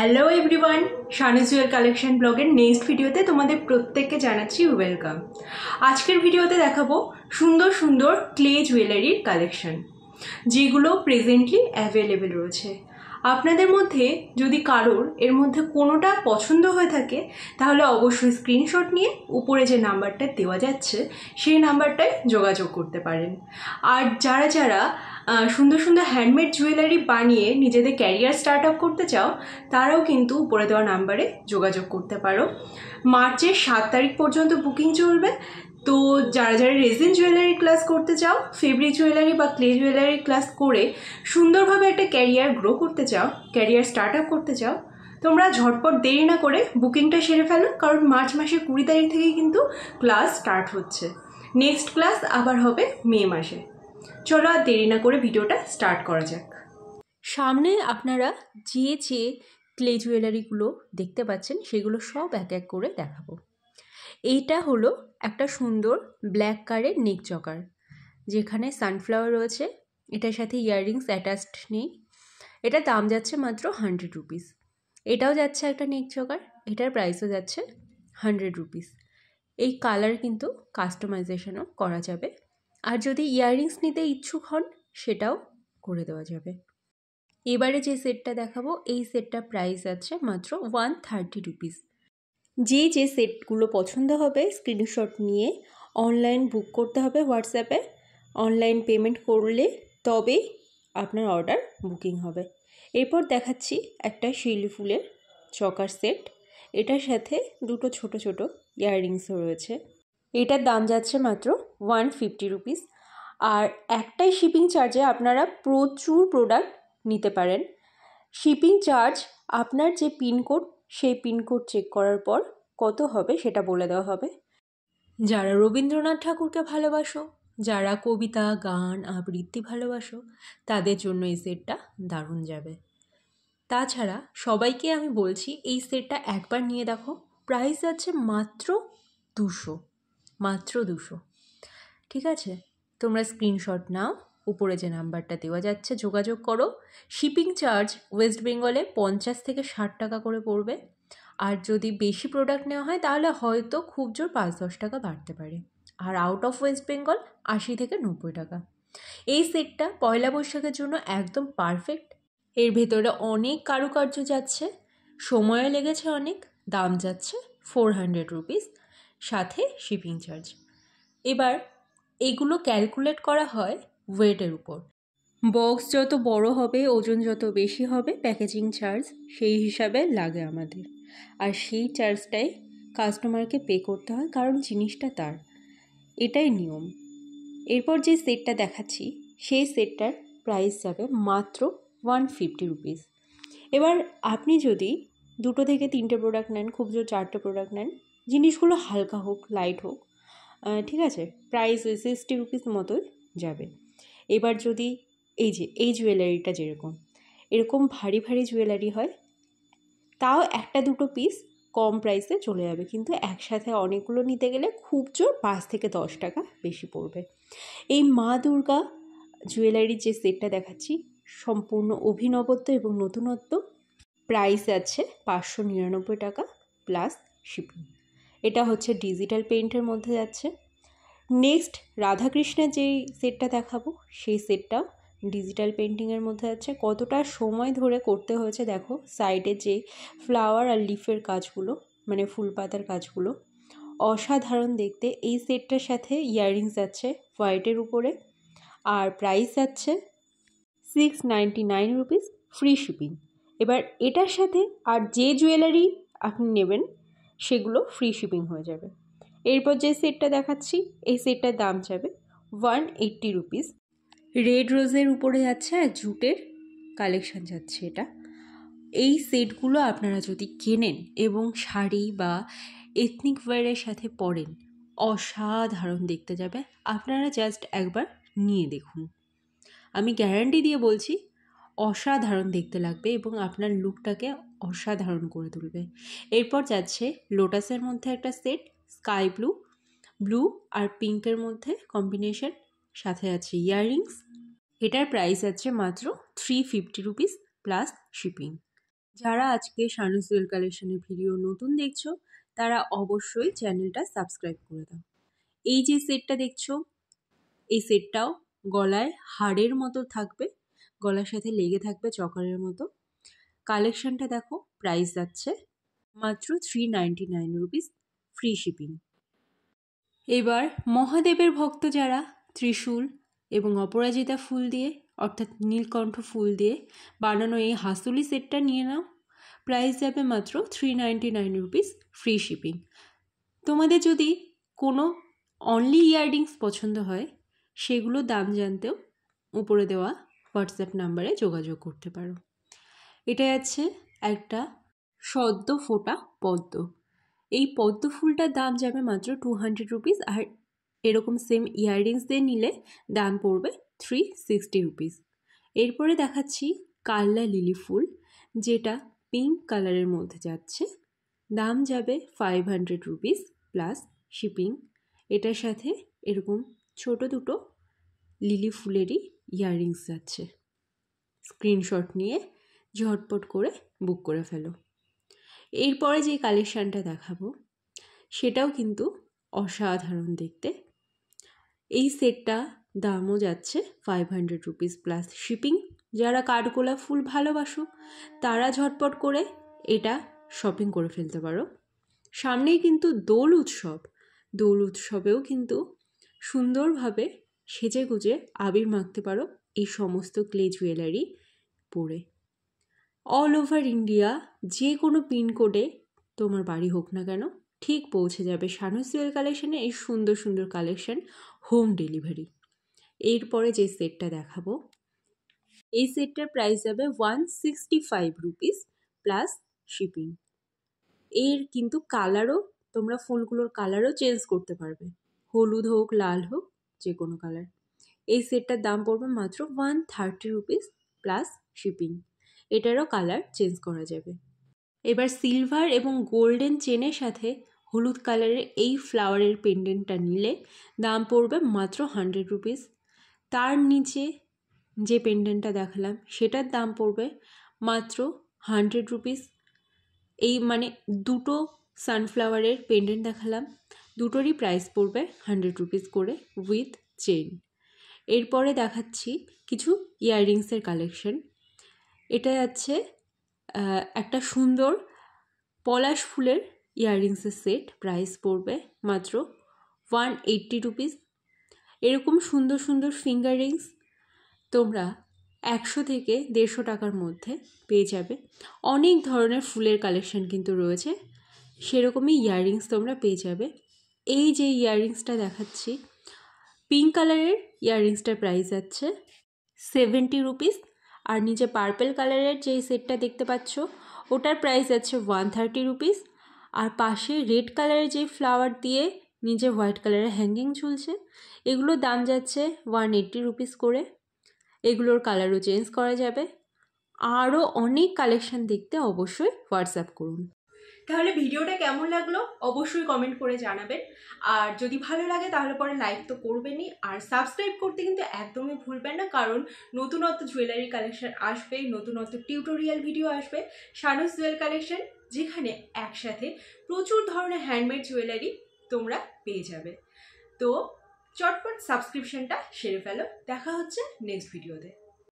Hello everyone, Shanu jewel collection ব্লগের next ভিডিওতে তোমাদের প্রত্যেককে জানাচ্ছি ওয়েলকাম। আজকের ভিডিওতে দেখাবো সুন্দর সুন্দর ক্লে জুয়েলারির কালেকশন, যেগুলো প্রেজেন্টলি অ্যাভেলেবেল রয়েছে। আপনাদের মধ্যে যদি কারোর এর মধ্যে কোনোটা পছন্দ হয়ে থাকে তাহলে অবশ্যই স্ক্রিনশট নিয়ে উপরে যে নাম্বারটা দেওয়া যাচ্ছে সেই নাম্বারটায় যোগাযোগ করতে পারেন। আর যারা যারা সুন্দর সুন্দর হ্যান্ডমেড জুয়েলারি বানিয়ে নিজেদের ক্যারিয়ার স্টার্ট আপ করতে চাও তারাও কিন্তু উপরে দেওয়া নাম্বারে যোগাযোগ করতে পারো। মার্চের 7 তারিখ পর্যন্ত বুকিং চলবে। তো যারা যারা রেজিন জুয়েলারি ক্লাস করতে চাও, ফেব্রিক জুয়েলারি বা ক্লে জুয়েলারি ক্লাস করে সুন্দরভাবে একটা ক্যারিয়ার গ্রো করতে চাও, ক্যারিয়ার স্টার্ট আপ করতে চাও, তোমরা ঝটপট দেরি না করে বুকিংটা সেরে ফেলো, কারণ মার্চ মাসের 20 তারিখ থেকেই কিন্তু ক্লাস স্টার্ট হচ্ছে। নেক্সট ক্লাস আবার হবে মে মাসে। চলো আর দেরি না করে ভিডিওটা স্টার্ট করা যাক। সামনে আপনারা যে ক্লে জুয়েলারিগুলো দেখতে পাচ্ছেন সেগুলো সব এক এক করে দেখাবো। এইটা হলো একটা সুন্দর ব্ল্যাক কারের নেক চকার, যেখানে সানফ্লাওয়ার রয়েছে। এটার সাথে ইয়াররিংস অ্যাটাচড নেই। এটার দাম যাচ্ছে মাত্র 100 রুপিস। এটাও যাচ্ছে একটা নেক চকার, এটার প্রাইসও যাচ্ছে 100 রুপিস। এই কালার কিন্তু কাস্টমাইজেশনও করা যাবে, আর যদি ইয়াররিংস নিতে ইচ্ছুক হন সেটাও করে দেওয়া যাবে। এবারে যে সেটটা দেখাবো এই সেটটা প্রাইস আছে মাত্র 130 রুপিস। যে সেটগুলো পছন্দ হবে স্ক্রিনশট নিয়ে অনলাইন বুক করতে হবে হোয়াটসঅ্যাপে। অনলাইন পেমেন্ট করলে তবেই আপনার অর্ডার বুকিং হবে। এরপর দেখাচ্ছি একটা শিউলি ফুলের চকার সেট। এটার সাথে দুটো ছোট ছোট ইয়াররিংসও রয়েছে। এটার দাম যাচ্ছে মাত্র 150 রুপিস। আর একটাই শিপিং চার্জে আপনারা প্রচুর প্রোডাক্ট নিতে পারেন। শিপিং চার্জ আপনার যে পিনকোড সেই পিনকোড চেক করার পর কত হবে সেটা বলে দেওয়া হবে। যারা রবীন্দ্রনাথ ঠাকুরকে ভালোবাসো, যারা কবিতা, গান, আবৃত্তি ভালোবাসো, তাদের জন্য এই সেটটা দারুণ যাবে। তাছাড়া সবাইকে আমি বলছি এই সেটটা একবার নিয়ে দেখো। প্রাইস আছে মাত্র 200। ঠিক আছে, তোমরা স্ক্রিনশট নাও, উপরে যে নাম্বারটা দেওয়া যাচ্ছে যোগাযোগ করো। শিপিং চার্জ ওয়েস্ট বেঙ্গলে 50 থেকে 60 টাকা করে পড়বে। আর যদি বেশি প্রোডাক্ট নেওয়া হয় তাহলে হয়তো খুব জোর 5-10 টাকা বাড়তে পারে। আর আউট অফ ওয়েস্ট বেঙ্গল 80 থেকে 90 টাকা। এই সেটটা পয়লা বৈশাখের জন্য একদম পারফেক্ট। এর ভেতরে অনেক কারুকার্য যাচ্ছে, সময়ও লেগেছে অনেক। দাম যাচ্ছে 400 রুপিস, সাথে শিপিং চার্জ। এবার এগুলো ক্যালকুলেট করা হয় ওয়েটের উপর। বক্স যত বড় হবে, ওজন যত বেশি হবে, প্যাকেজিং চার্জ সেই হিসাবে লাগে আমাদের। আর সেই চার্জটাই কাস্টমারকে পে করতে হয়, কারণ জিনিসটা তার, এটাই নিয়ম। এরপর যে সেটটা দেখাচ্ছি সেই সেটটার প্রাইস যাবে মাত্র 150 রুপিস। এবার আপনি যদি 2 থেকে 3টে প্রোডাক্ট নেন, খুব জোর 4টে প্রোডাক্ট নেন, জিনিসগুলো হালকা হোক, লাইট হোক, ঠিক আছে, প্রাইস 60 রুপিস মতোই যাবে। এবার যদি এই জুয়েলারিটা যেরকম এরকম ভারী ভারী জুয়েলারি হয়, তাও 1-2 পিস কম প্রাইসে চলে যাবে, কিন্তু একসাথে অনেকগুলো নিতে গেলে খুব জোর 5 থেকে 10 টাকা বেশি পড়বে। এই মা দুর্গা জুয়েলারির যে সেটটা দেখাচ্ছি সম্পূর্ণ অভিনবত্ব এবং নতুনত্ব। প্রাইস আছে 599 টাকা প্লাস শিপিং। এটা হচ্ছে ডিজিটাল পেইন্টের মধ্যে যাচ্ছে। নেক্সট রাধাকৃষ্ণের যেই সেটটা দেখাবো সেই সেটটাও ডিজিটাল পেন্টিংয়ের মধ্যে আছে। কতটা সময় ধরে করতে হয়েছে দেখো, সাইডে যে ফ্লাওয়ার আর লিফের কাজগুলো, মানে ফুল পাতার কাজগুলো অসাধারণ দেখতে। এই সেটটার সাথে ইয়াররিংস আছে হোয়াইটের উপরে, আর প্রাইস আছে 699 রুপিস, ফ্রি শিপিং। এবার এটার সাথে আর যে জুয়েলারি আপনি নেবেন সেগুলো ফ্রি শিপিং হয়ে যাবে। এরপর যে সেটটা দেখাচ্ছি এই সেটটার দাম যাবে 180 রুপিস। রেড রোজের উপরে যাচ্ছে আর জুটের কালেকশান যাচ্ছে এটা। এই সেটগুলো আপনারা যদি কেনেন এবং শাড়ি বা এথনিক ওয়্যারের সাথে পরেন, অসাধারণ দেখতে যাবে। আপনারা জাস্ট একবার নিয়ে দেখুন, আমি গ্যারান্টি দিয়ে বলছি অসাধারণ দেখতে লাগবে এবং আপনার লুকটাকে অসাধারণ করে তুলবে। এরপর যাচ্ছে লোটাসের মধ্যে একটা সেট, স্কাই ব্লু আর পিঙ্কের মধ্যে কম্বিনেশন, সাথে আছে ইয়াররিংস। এটার প্রাইস আছে মাত্র 350 রুপিস প্লাস শিপিং। যারা আজকে শানুস জুয়েল কালেকশনের ভিডিও নতুন দেখছো তারা অবশ্যই চ্যানেলটা সাবস্ক্রাইব করে দাও। এই যে সেটটা দেখছো, এই সেটটাও গলায় হাড়ের মতো থাকবে, গলার সাথে লেগে থাকবে চকারের মতো। কালেকশনটা দেখো, প্রাইস যাচ্ছে মাত্র 399 রুপিস, ফ্রি শিপিং। এবার মহাদেবের ভক্ত যারা ত্রিশূল এবং অপরাজিতা ফুল দিয়ে অর্থাৎ নীলকণ্ঠ ফুল দিয়ে বানানো এই হাসুলি সেটটা নিয়ে নাও। প্রাইস যাবে মাত্র 399 রুপিস, ফ্রি শিপিং। তোমাদের যদি কোনো অনলি ইয়াররিংস পছন্দ হয় সেগুলো দাম জানতেও উপরে দেওয়া হোয়াটসঅ্যাপ নাম্বারে যোগাযোগ করতে পারো। এটা আছে একটা সদ্য ফোটা পদ্ম। এই পদ্ম ফুলটার দাম যাবে মাত্র 200 রুপিস, আর এরকম সেম ইয়াররিংস দিয়ে নিলে দাম পড়বে 360 রুপিস। এরপরে দেখাচ্ছি কাল্লা লিলি ফুল, যেটা পিঙ্ক কালারের মধ্যে যাচ্ছে, দাম যাবে 500 রুপিস প্লাস শিপিং। এটার সাথে এরকম ছোট দুটো লিলি ফুলেরই ইয়াররিংস যাচ্ছে। স্ক্রিনশট নিয়ে ঝটপট করে বুক করে ফেলো। এরপরে যে কালেকশানটা দেখাবো সেটাও কিন্তু অসাধারণ দেখতে। এই সেটটা দামও যাচ্ছে 500 রুপিস প্লাস শিপিং। যারা কাঠগোলাপ ফুল ভালোবাসো তারা ঝটপট করে এটা শপিং করে ফেলতে পারো। সামনেই কিন্তু দোল উৎসব, দোল উৎসবেও কিন্তু সুন্দরভাবে সেজে গুজে আবির মাখতে পারো এই সমস্ত ক্লে জুয়েলারি পরে। অল ওভার ইন্ডিয়া যে কোনো পিনকোডে তোমার বাড়ি হোক না কেন ঠিক পৌঁছে যাবে শানুস জুয়েল কালেকশানে এই সুন্দর সুন্দর কালেকশান হোম ডেলিভারি। এরপরে যে সেটটা দেখাবো, এই সেটটার প্রাইস যাবে 165 রুপিস প্লাস শিপিং। এর কিন্তু কালারও, তোমরা ফুলগুলোর কালারও চেঞ্জ করতে পারবে, হলুদ হোক লাল হোক যে কোনো কালার। এই সেটটার দাম পড়বে মাত্র 130 রুপিস প্লাস শিপিং। এটারও কালার চেঞ্জ করা যাবে। এবার সিলভার এবং গোল্ডেন চেনের সাথে হলুদ কালারের এই ফ্লাওয়ারের পেন্ডেন্টটা নিলে দাম পড়বে মাত্র 100 রুপিস। তার নিচে যে পেন্ডেন্টটা দেখালাম সেটার দাম পড়বে মাত্র 100 রুপিস। এই মানে দুটো সানফ্লাওয়ারের পেন্ডেন্ট দেখালাম, দুটোরই প্রাইস পড়বে 100 রুপিস করে উইথ চেন। এরপরে দেখাচ্ছি কিছু ইয়াররিংসের কালেকশন। এটা যাচ্ছে একটা সুন্দর পলাশ ফুলের ইয়াররিংসের সেট, প্রাইস পড়বে মাত্র 180 রুপিস। এরকম সুন্দর সুন্দর ফিঙ্গার রিংস তোমরা 100 থেকে 150 টাকার মধ্যে পেয়ে যাবে। অনেক ধরনের ফুলের কালেকশন কিন্তু রয়েছে, সেরকমই ইয়াররিংস তোমরা পেয়ে যাবে। এই যে ইয়াররিংসটা দেখাচ্ছি পিঙ্ক কালারের, ইয়াররিংসটার প্রাইস আছে 70 রুপিস। আর নিচে পার্পল কালারের যে সেটটা দেখতে পাচ্ছ ওটার প্রাইস আছে 130 রুপিস। আর পাশে রেড কালারের যে ফ্লাওয়ার দিয়ে নিচে হোয়াইট কালারের হ্যাঙ্গিং ঝুলছে, এগুলোর দাম যাচ্ছে 180 রুপিস করে। এগুলোর কালারও চেঞ্জ করা যাবে। আরও অনেক কালেকশন দেখতে অবশ্যই হোয়াটসঅ্যাপ করুন। তাহলে ভিডিওটা কেমন লাগলো অবশ্যই কমেন্ট করে জানাবেন। আর যদি ভালো লাগে তাহলে পরে লাইক তো করবেনই, আর সাবস্ক্রাইব করতে কিন্তু একদমই ভুলবেন না, কারণ নতুনত্ব জুয়েলারি কালেকশন আসবে, নতুনত্ব টিউটোরিয়াল ভিডিও আসবে শানুস জুয়েল কালেকশন, যেখানে একসাথে প্রচুর ধরনের হ্যান্ডমেড জুয়েলারি তোমরা পেয়ে যাবে। তো চটপট সাবস্ক্রিপশনটা সেরে ফেলো। দেখা হচ্ছে নেক্সট ভিডিওতে।